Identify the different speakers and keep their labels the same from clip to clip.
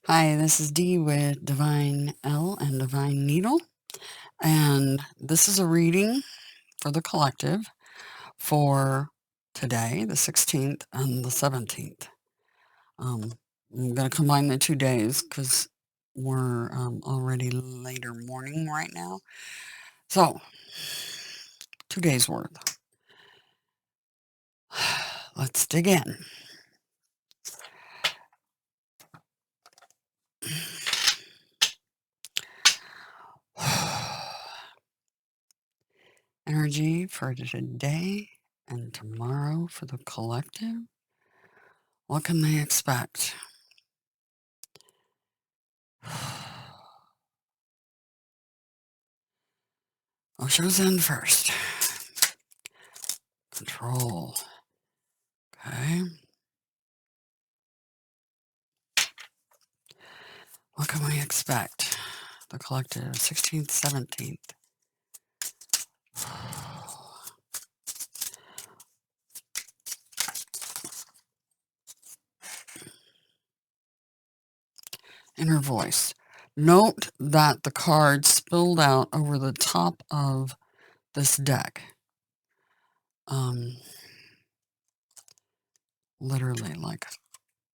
Speaker 1: Hi, this is Dee with Divine L and Divine Needle, and this is a reading for the collective for today, the 16th and the 17th. I'm going to combine the 2 days because we're already later morning right now. So, 2 days worth. Let's dig in. Energy for today and tomorrow for the collective. What can they expect? Osho's in first. Control. Okay. What can we expect? The collective, 16th, 17th. Inner voice. Note that the cards spilled out over the top of this deck. Literally like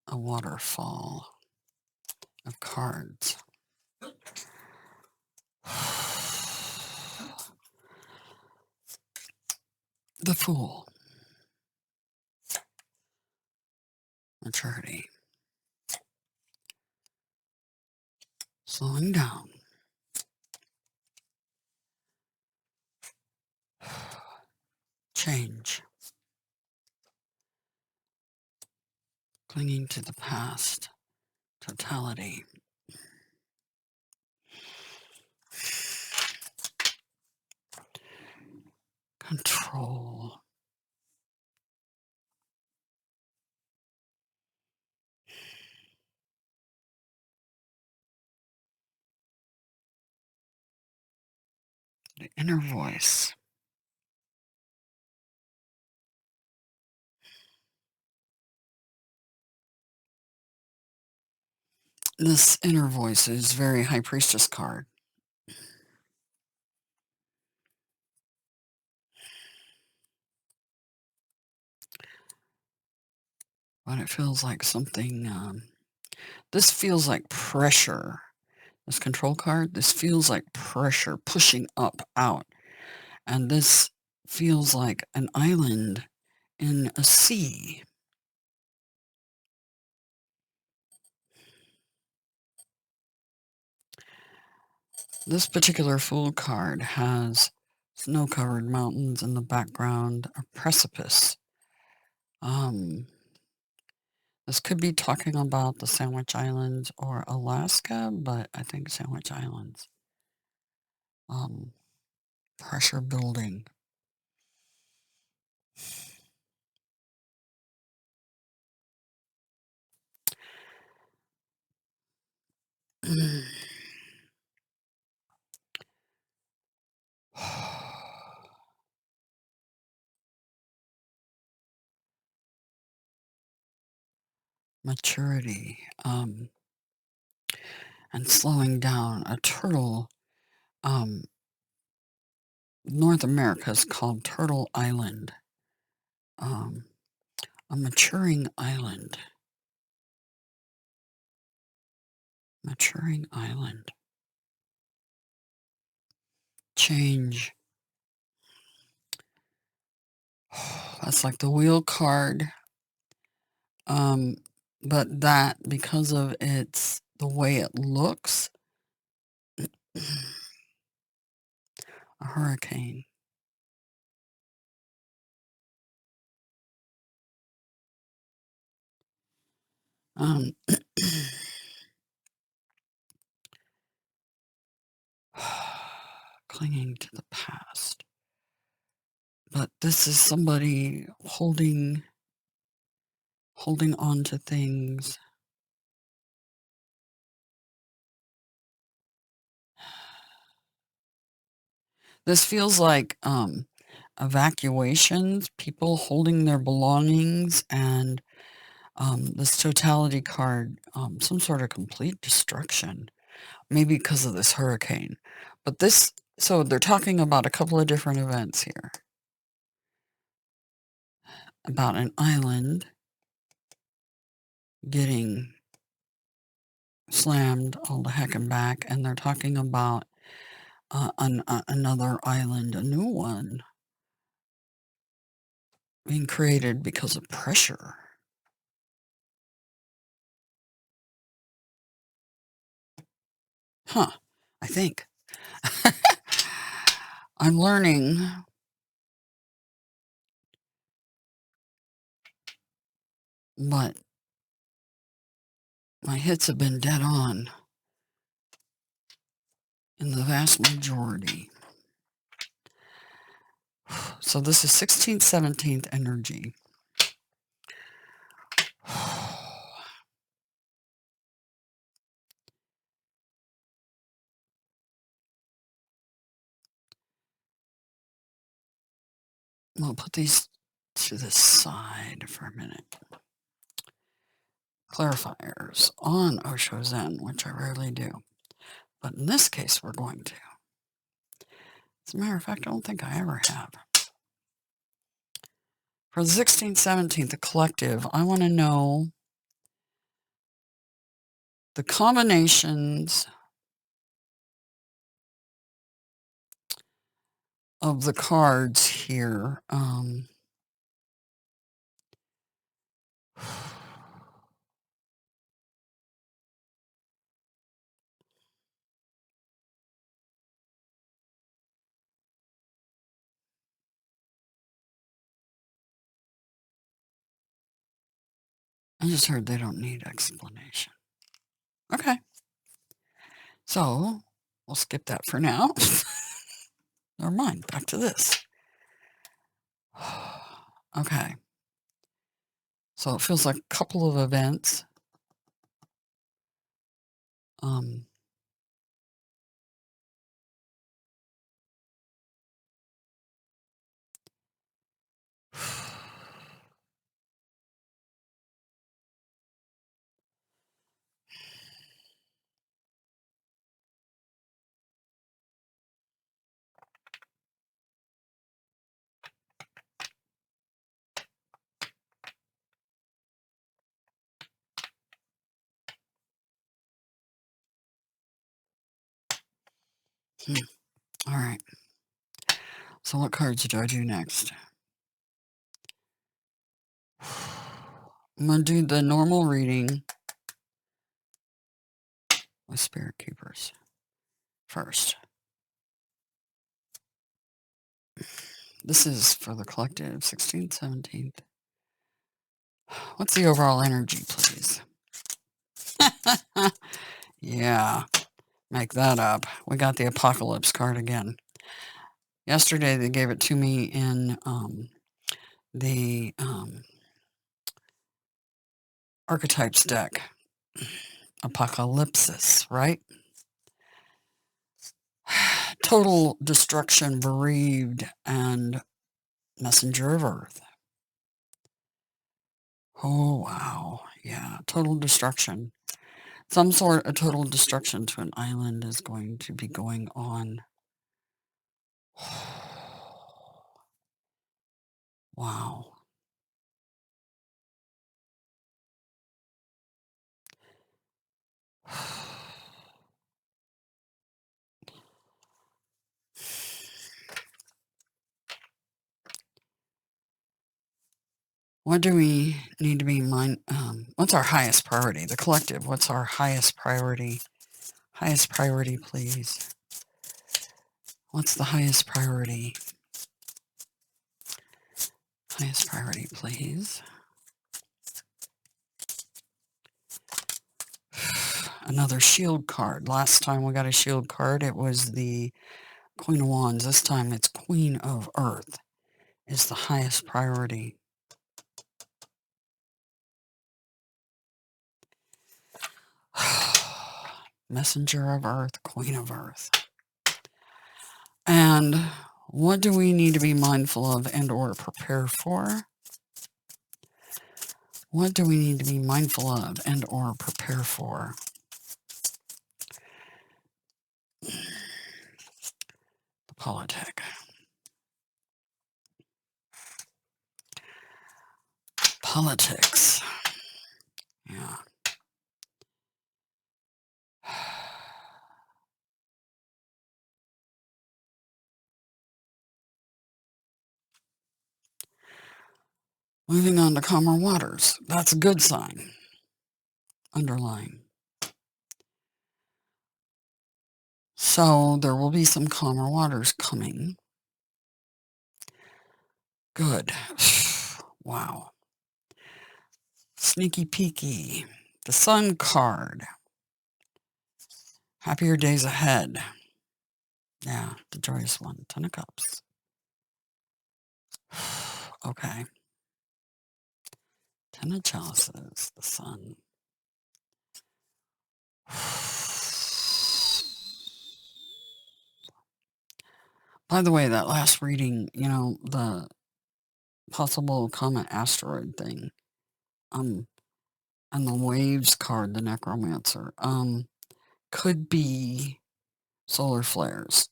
Speaker 1: a waterfall of cards. The Fool. Maturity. Slowing down. Change. Clinging to the past. Totality. Control. The inner voice. This inner voice is very High Priestess card. But it feels like something, this feels like pressure. This control card, this feels like pressure pushing up, out. And this feels like an island in a sea. This particular Fool card has snow-covered mountains in the background, a precipice. This could be talking about the Sandwich Islands or Alaska, but I think Sandwich Islands. Pressure building. Maturity, and slowing down. A turtle, North America is called Turtle Island. A maturing island. Maturing island. Change. That's like the Wheel card. But that, because of the way it looks, a hurricane. Clinging to the past. But this is somebody holding on to things. This feels like evacuations, people holding their belongings and This totality card, some sort of complete destruction, maybe because of this hurricane. But this, so they're talking about a couple of different events here. About an island getting slammed all the heck and back, and they're talking about another island, a new one, being created because of pressure. Huh, I think. I'm learning. But my hits have been dead on in the vast majority. So this is 16th, 17th energy. We'll put these to the side for a minute. Clarifiers on Osho Zen, which I rarely do. But in this case, we're going to. As a matter of fact, I don't think I ever have. For the 16th, 17th, the collective, I want to know the combinations of the cards here. I just heard they don't need explanation. Okay. So, we'll skip that for now. Never mind. Back to this. Okay. So it feels like a couple of events. All right. So what cards do I do next? I'm going to do the normal reading with Spirit Keepers first. This is for the collective, 16th, 17th. What's the overall energy, please? Yeah, make that up. We got the Apocalypse card again. Yesterday they gave it to me in the Archetypes deck. Apocalypsis, right? Total destruction, bereaved, and messenger of earth. Oh, wow. Yeah, total destruction. Some sort of total destruction to an island is going to be going on. Wow. What do we need to be what's our highest priority? The collective, what's our highest priority? Highest priority, please. What's the highest priority? Highest priority, please. Another shield card. Last time we got a shield card, it was the Queen of Wands. This time it's Queen of Earth is the highest priority. Messenger of Earth, Queen of Earth. And what do we need to be mindful of and or prepare for? What do we need to be mindful of and or prepare for? The politic. Politics. Yeah. Moving on to calmer waters. That's a good sign. Underline. So there will be some calmer waters coming. Good. Wow. Sneaky peeky. The Sun card. Happier days ahead. Yeah, the joyous one. 10 of Cups. Okay. 10 of Chalices. The Sun. By the way, that last reading, you know, the possible comet asteroid thing, and the Waves card, the Necromancer, could be solar flares.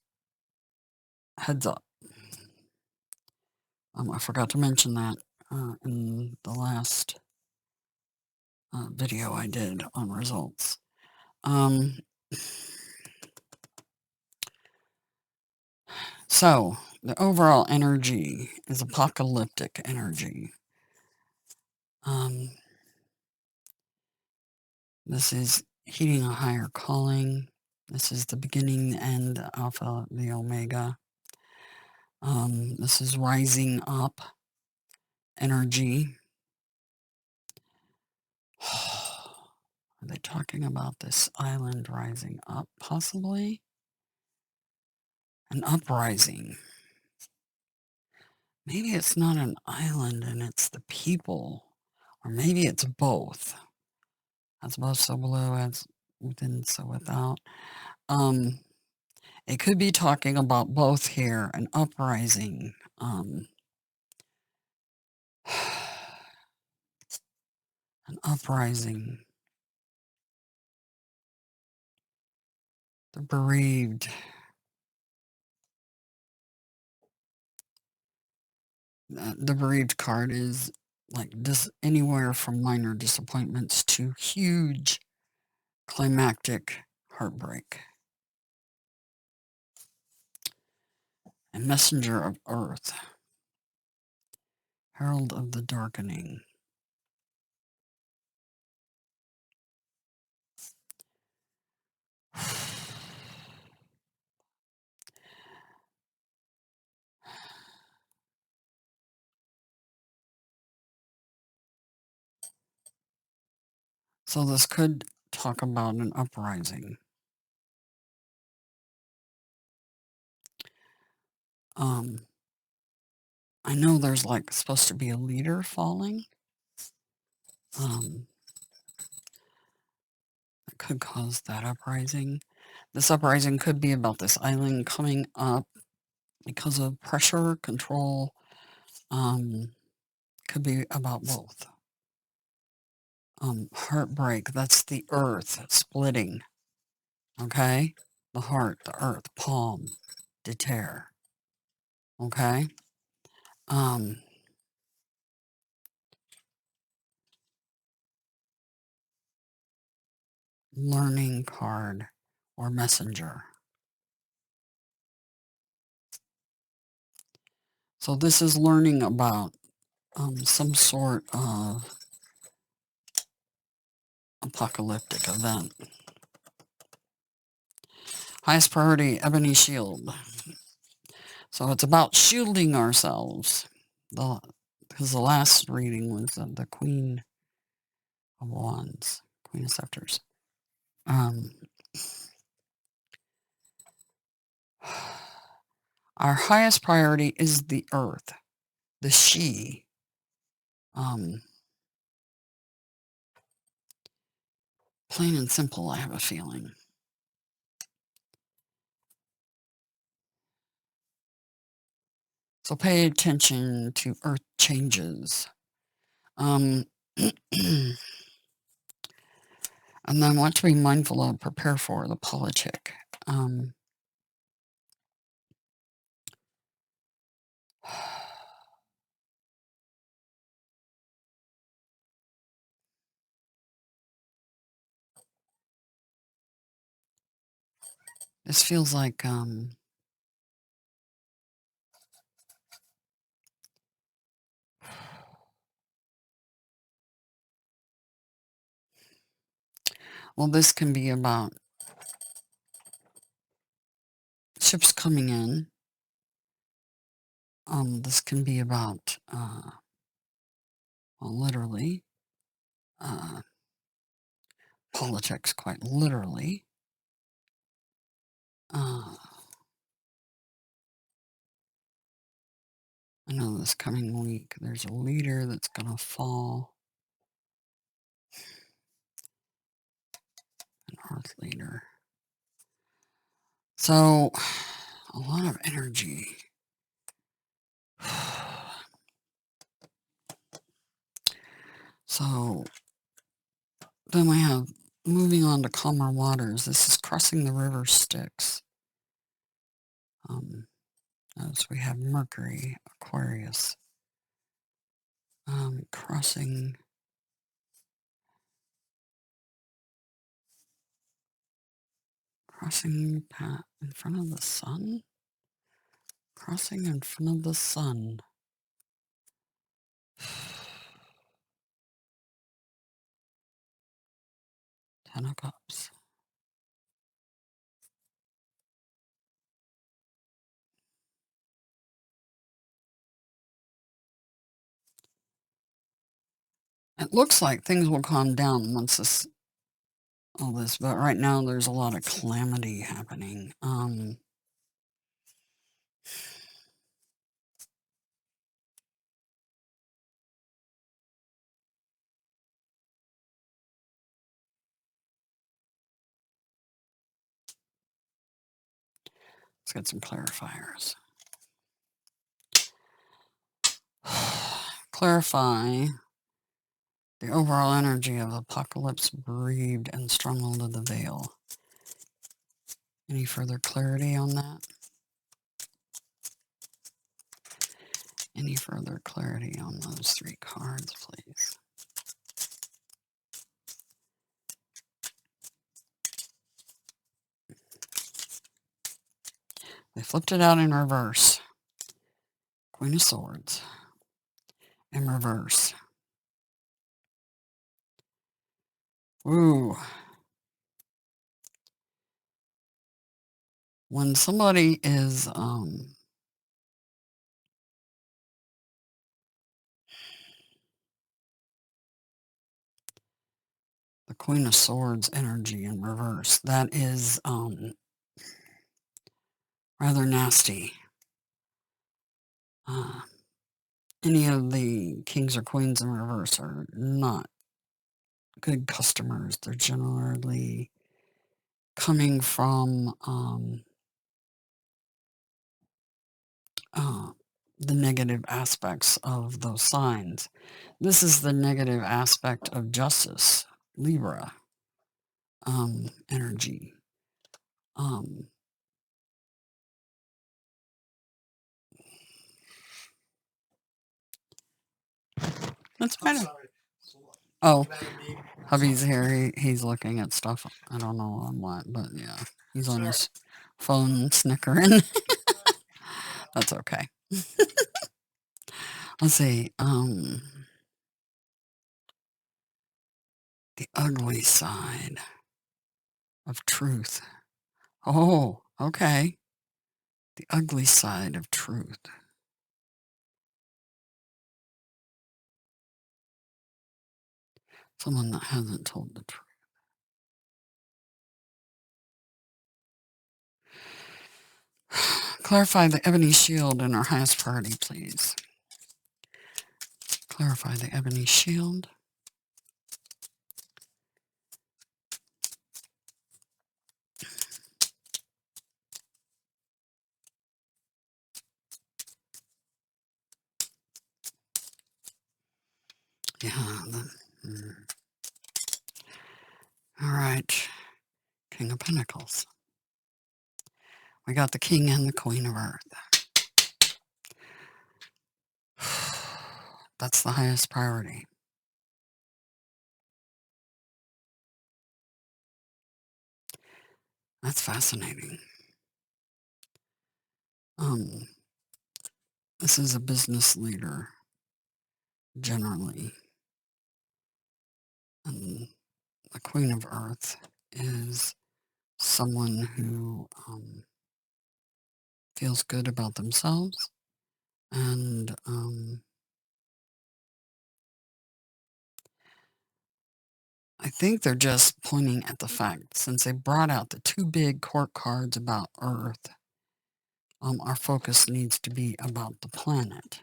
Speaker 1: Heads up. I forgot to mention that in the last video I did on results. So, the overall energy is apocalyptic energy. This is heeding a higher calling. This is the beginning, the end, the alpha, the omega. This is rising up energy. Are they talking about this island rising up, possibly? An uprising. Maybe it's not an island and it's the people. Or maybe it's both. As above, so below, as within, so without. It could be talking about both here, an uprising. An uprising. The bereaved. The bereaved card is like anywhere from minor disappointments to huge climactic heartbreak. And messenger of earth. Herald of the darkening. So this could talk about an uprising. I know there's like supposed to be a leader falling. That could cause that uprising. This uprising could be about this island coming up because of pressure, control. Could be about both. Heartbreak, that's the earth splitting. Okay? The heart, the earth, palm, deter. Okay? Learning card or messenger. So this is learning about some sort of apocalyptic event. Highest priority, ebony shield. So it's about shielding ourselves. Because the last reading was the Queen of Wands, Queen of Scepters. Our highest priority is the earth, the she. Plain and simple, I have a feeling. So pay attention to earth changes. And then what to be mindful of, prepare for, the politic. This feels like well, this can be about ships coming in. This can be about, well, literally, politics, quite literally. I know this coming week, there's a leader that's going to fall. An Earth leader. So, a lot of energy. So, then we have, moving on to calmer waters, this is crossing the river Styx. As we have Mercury, Aquarius, crossing in front of the sun? Crossing in front of the sun. Ten of Cups. It looks like things will calm down once all this, but right now there's a lot of calamity happening. Let's get some clarifiers. Clarify the overall energy of apocalypse, bereaved, and stronghold of the veil. Any further clarity on that? Any further clarity on those three cards, please? They flipped it out in reverse. Queen of Swords. In reverse. Ooh. When somebody is, the Queen of Swords energy in reverse, that is, rather nasty. Any of the kings or queens in reverse are not good customers. They're generally coming from the negative aspects of those signs. This is the negative aspect of justice, Libra energy. That's better. Oh, hubby's here. He's looking at stuff. I don't know on what, but yeah, he's on his phone snickering. That's okay. Let's see. The ugly side of truth. Oh, okay. The ugly side of truth. Someone that hasn't told the truth. Clarify the ebony shield in our highest priority, please. Clarify the ebony shield. Yeah, right. King of Pentacles. We got the King and the Queen of Earth. That's the highest priority. That's fascinating. This is a business leader, generally. And the Queen of Earth is someone who feels good about themselves and I think they're just pointing at the fact, since they brought out the two big court cards about Earth, our focus needs to be about the planet,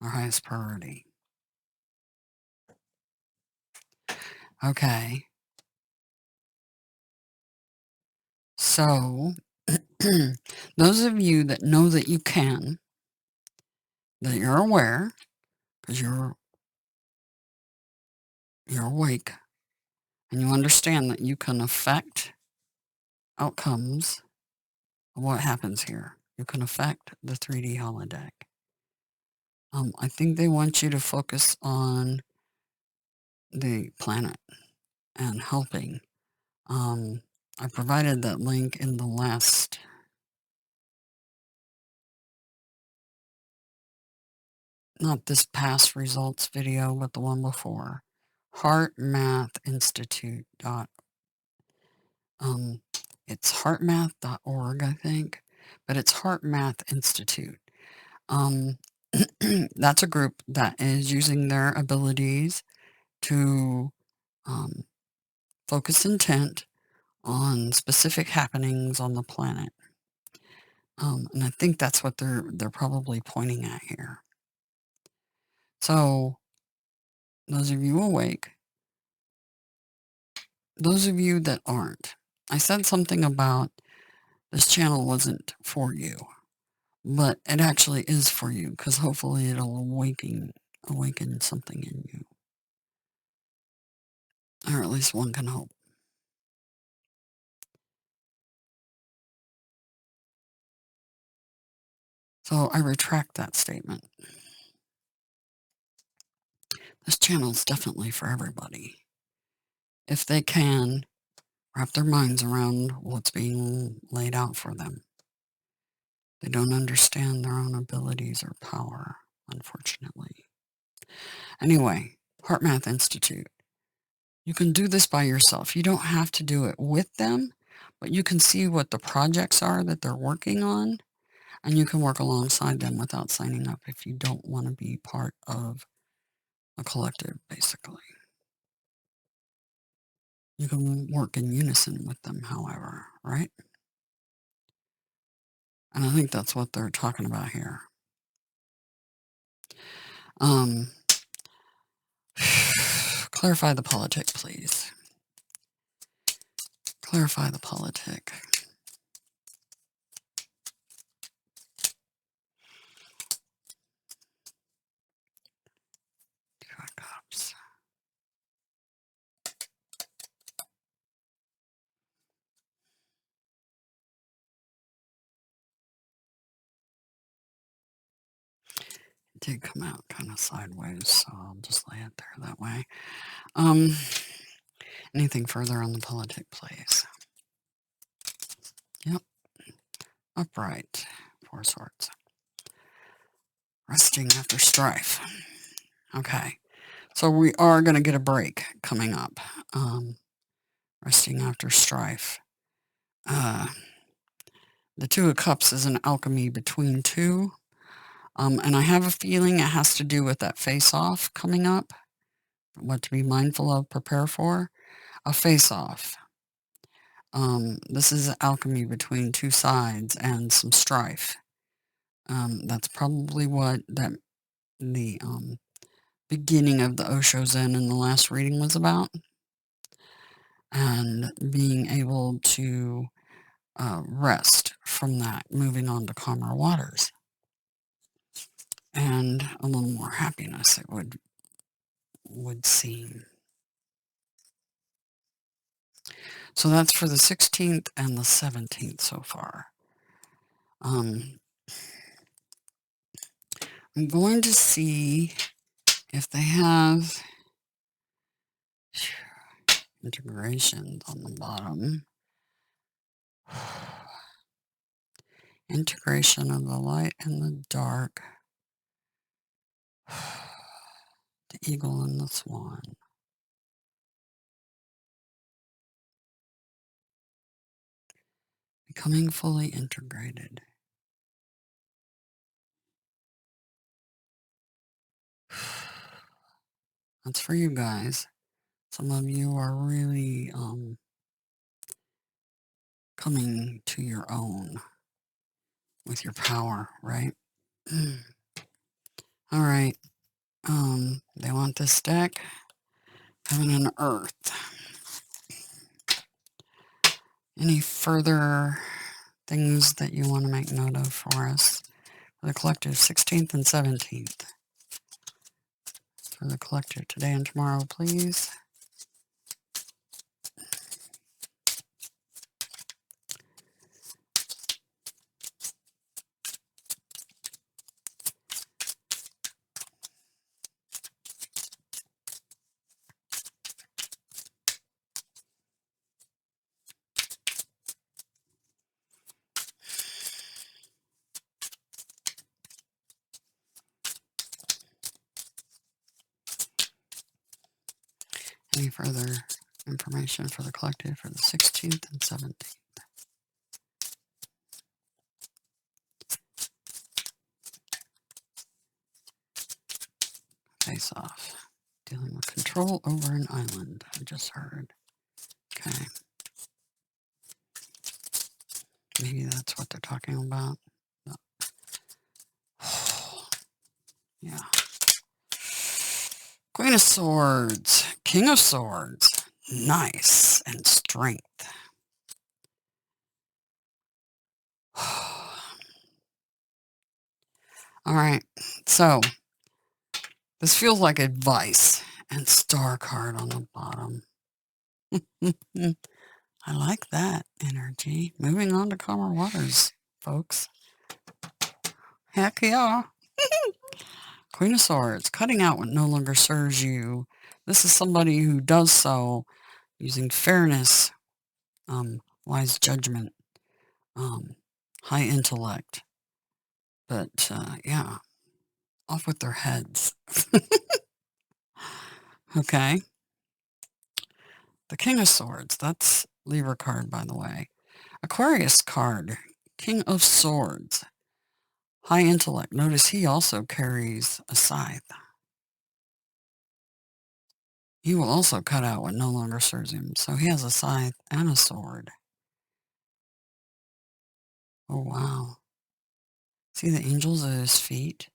Speaker 1: our highest priority. Okay. So, those of you that know that you can, that you're aware, because you're awake, and you understand that you can affect outcomes of what happens here. You can affect the 3D holodeck. I think they want you to focus on the planet and helping. I provided that link in the last, not this past results video, but the one before. Heart Math Institute. It's heartmath.org, I think, but it's Heart Math Institute. That's a group that is using their abilities to focus intent on specific happenings on the planet. And I think that's what they're probably pointing at here. So, those of you awake, those of you that aren't, I said something about this channel wasn't for you, but it actually is for you, because hopefully it'll awaken something in you. Or at least one can hope. So I retract that statement. This channel is definitely for everybody. If they can wrap their minds around what's being laid out for them. They don't understand their own abilities or power, unfortunately. Anyway, Heart Math Institute. You can do this by yourself. You don't have to do it with them, but you can see what the projects are that they're working on, and you can work alongside them without signing up if you don't want to be part of a collective, basically. You can work in unison with them, however, right? And I think that's what they're talking about here. Clarify the politic, please. Clarify the politic. Two of Cups. It did come out kind of sideways, so I'll just lay it there that way. Anything further on the politic, please? Yep. Upright. Four Swords. Resting after strife. Okay. So we are going to get a break coming up. Resting after strife. The Two of Cups is an alchemy between two. And I have a feeling it has to do with that face-off coming up. What to be mindful of, prepare for. A face-off. This is alchemy between two sides and some strife. That's probably what the beginning of the Osho Zen in the last reading was about. And being able to rest from that, moving on to calmer waters. And a little more happiness, it would seem. So that's for the 16th and the 17th so far. I'm going to see if they have integrations on the bottom. Integration of the light and the dark. The eagle and the swan. Becoming fully integrated. That's for you guys. Some of you are really coming to your own with your power, right? All right. They want this deck, heaven and earth. Any further things that you want to make note of for us? For the collective, 16th and 17th. For the collective today and tomorrow, please. Any further information for the collective for the 16th and 17th? Face off. Dealing with control over an island, I just heard. Okay. Maybe that's what they're talking about. No. Yeah. Queen of Swords. King of Swords. Nice. And strength. All right. So, this feels like advice. And star card on the bottom. I like that energy. Moving on to calmer waters, folks. Heck yeah. Queen of Swords. Cutting out what no longer serves you. This is somebody who does so using fairness, wise judgment, high intellect. But, yeah, off with their heads. Okay. The King of Swords. That's Libra card, by the way. Aquarius card. King of Swords. High intellect. Notice he also carries a scythe. He will also cut out what no longer serves him. So he has a scythe and a sword. Oh, wow. See the angels at his feet?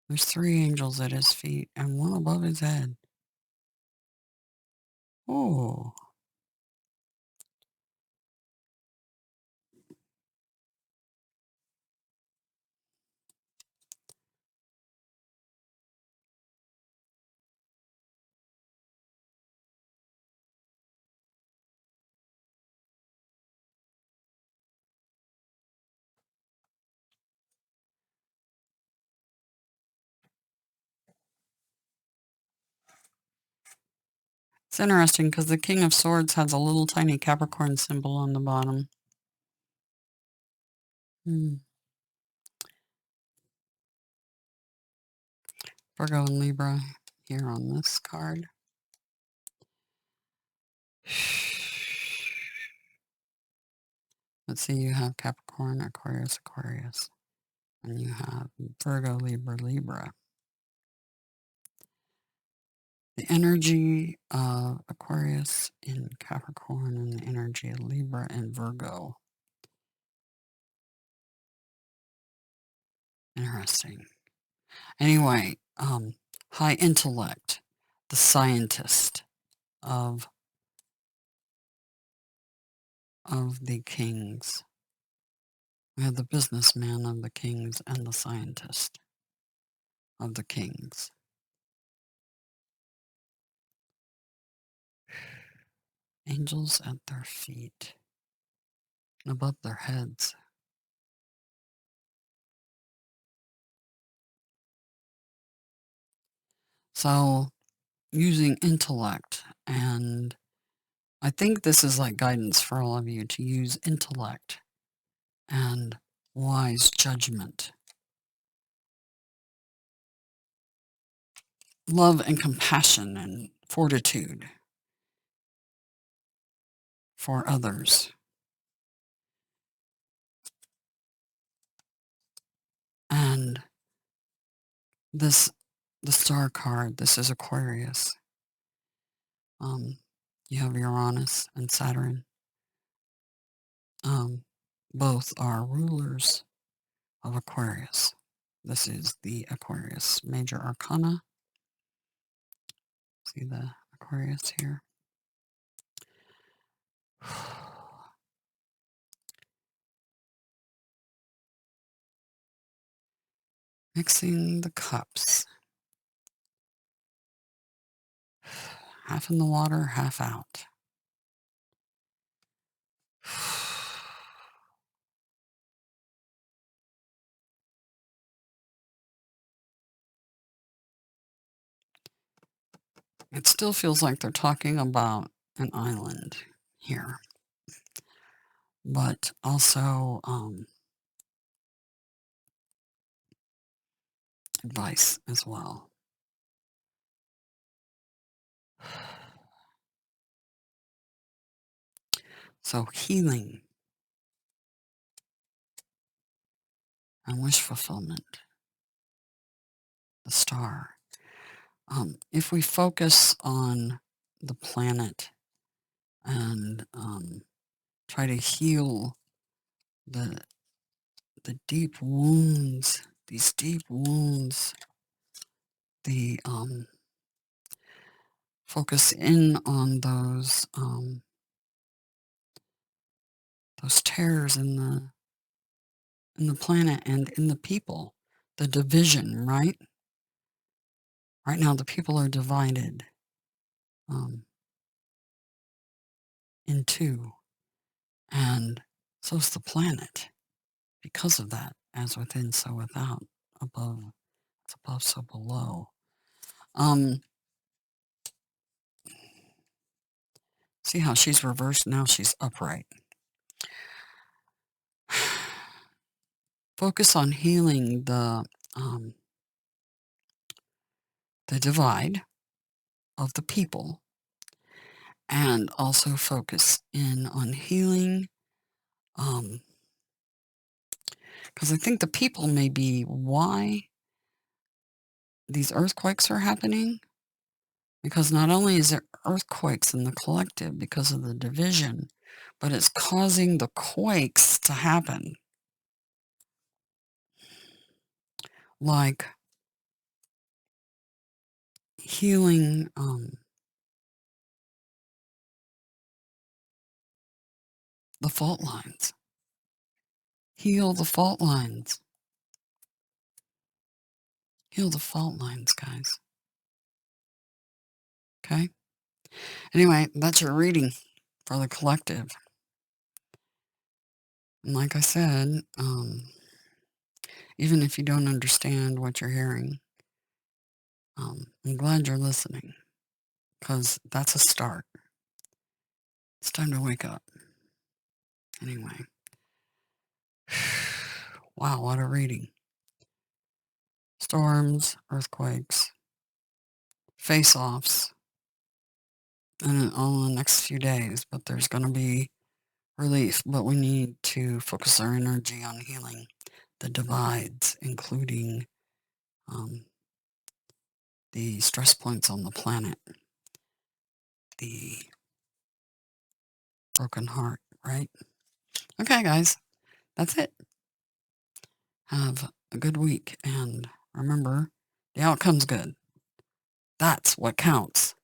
Speaker 1: There's 3 angels at his feet and 1 above his head. Oh. It's interesting because the King of Swords has a little tiny Capricorn symbol on the bottom. Virgo and Libra here on this card. Let's see, you have Capricorn, Aquarius, Aquarius. And you have Virgo, Libra, Libra. The energy of Aquarius in Capricorn and the energy of Libra and Virgo. Interesting. Anyway, high intellect, the scientist of the kings. We have the businessman of the kings and the scientist of the kings. Angels at their feet and above their heads. So using intellect, and I think this is like guidance for all of you to use intellect and wise judgment, love and compassion and fortitude for others. And this, the star card, this is Aquarius. You have Uranus and Saturn. Both are rulers of Aquarius. This is the Aquarius Major Arcana. See the Aquarius here? Mixing the cups. Half in the water, half out. It still feels like they're talking about an island here, but also advice as well. So healing and wish fulfillment. The star. If we focus on the planet and try to heal the deep wounds, these deep wounds, the focus in on those tears in the planet and in the people, the division, right? Right now, the people are divided in two, and so's the planet. Because of that, as within, so without, above, it's above, so below. See how she's reversed? Now she's upright. Focus on healing the divide of the people, and also focus in on healing, because I think the people may be why these earthquakes are happening, because not only is there earthquakes in the collective because of the division, but it's causing the quakes to happen. Like healing the fault lines. Heal the fault lines. Heal the fault lines, guys. Okay? Anyway, that's your reading for the collective. And like I said, even if you don't understand what you're hearing, I'm glad you're listening, because that's a start. It's time to wake up. Anyway. Wow, what a reading. Storms, earthquakes, face-offs, and all in the next few days, but there's going to be relief. But we need to focus our energy on healing the divides, including the stress points on the planet, the broken heart, right? Okay, guys, that's it. Have a good week, and remember, the outcome's good. That's what counts.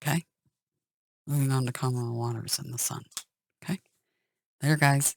Speaker 1: Okay? Moving on to calmer waters in the sun. Okay? There, guys.